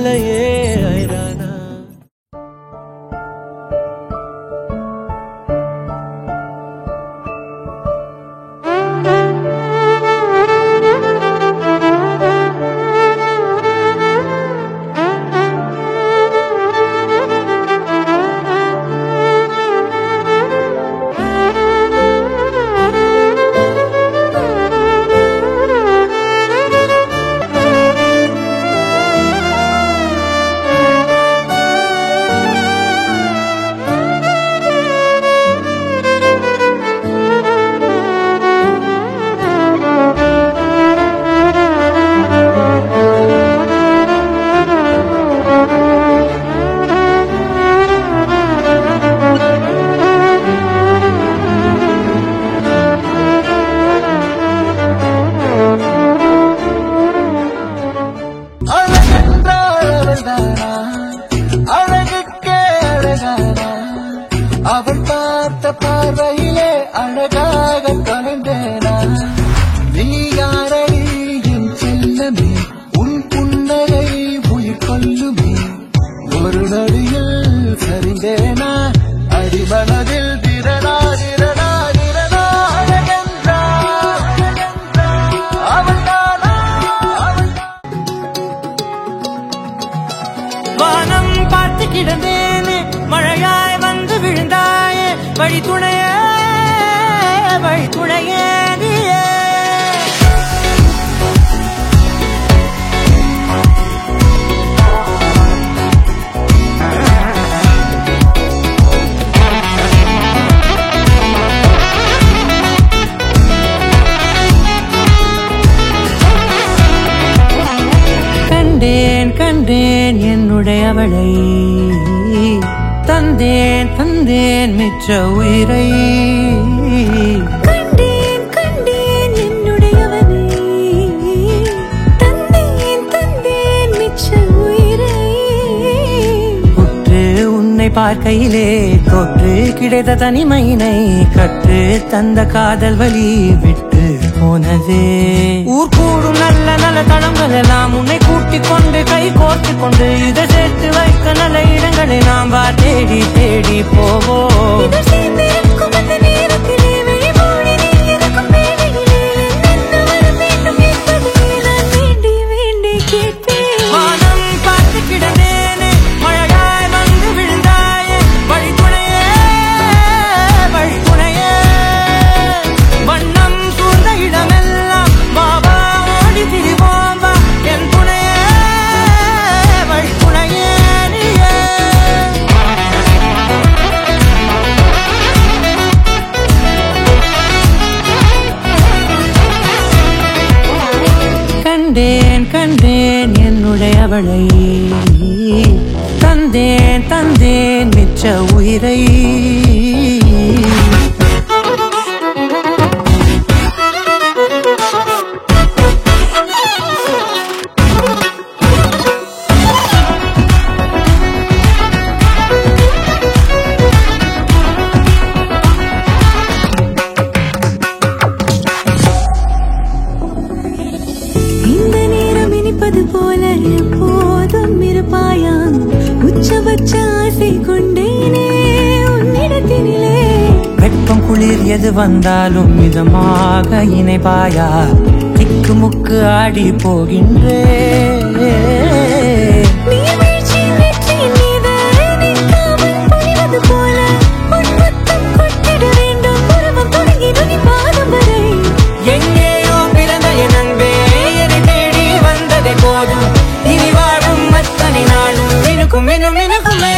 கவலையே ஐரானா. அவள் பார்த்த பார்வையிலே அழகாக தொலைந்தேனா. நீ யாரடி என் செல்லமே, உன் புன்னகை உயிர் கொல்லுமே. ஒரு நொடியில் சரிந்தேனா, அடிமனதில் திரளா திரளா திரளா அழகென்றா அவள் தானா. வானம் பார்த்து கிடந்தேனே, மழையாய் வந்து விழுந்தாயே, வழி துணையே நீயே. கண்டேன் கண்டேன் என்னுடையவளை, தந்தேன் தந்தேன் மிச்ச உயிரை. கண்டேன் கண்டேன் என்னுடையவனை, தந்தேன் தந்தேன் மிச்ச உயிரை. உற்று உன்னை பார்க்கையிலே தொற்று கிடைத்த தனிமையினை கற்று தந்த காதல் வழி விட்டு போனதே. ஊர் கூடும் நல்ல நல்ல தளங்கள் எல்லாம் உன்னை கூட்டிக் கொண்டு கை கோர்த்து கொண்டு இதை சேர்த்து வைக்க நல்ல இடங்களை நாம் வா தேடி தேடி போவோம். வானம் பார்த்து கிடந்தேனே, மழையாய் வந்து விழுந்தாயே, வழி துணையே வண்ணம் சூழ்ந்த இடமெல்லாம் பாபா ஓடி திரிவோம் வா, என் துணையே வழி துணையே நீயே. கண்டேன் கண்டேன் என்னுடையவளை, தந்தேன் தந்தேன் மிச்ச உயிரை. இந்த நேரம் இனிப்பது போல எப்போதும் இருப்பாயா, உச்சபட்ச ஆசை கொண்டேனே உன்னிடத்தினிலே. வெப்பம் குளிர் எது வந்தாலும் மிதமாக இணைப்பாயா, திக்கு முக்கு ஆடி போகின்றே. நீர்வீழ்ச்சியின் வெற்றியின் மீது நிற்காமல் பொழிவது போல உன் முத்தம் கொட்டிட வேண்டும், உருவம் தொடங்கி நுனி பாதம் வரை. எங்கேயோ பிறந்த என் அன்பே, என்னை தேடி வந்ததே போதும், இனி வாழும் அத்தனை நாளும் மினுக்கும் மினுக்குமே.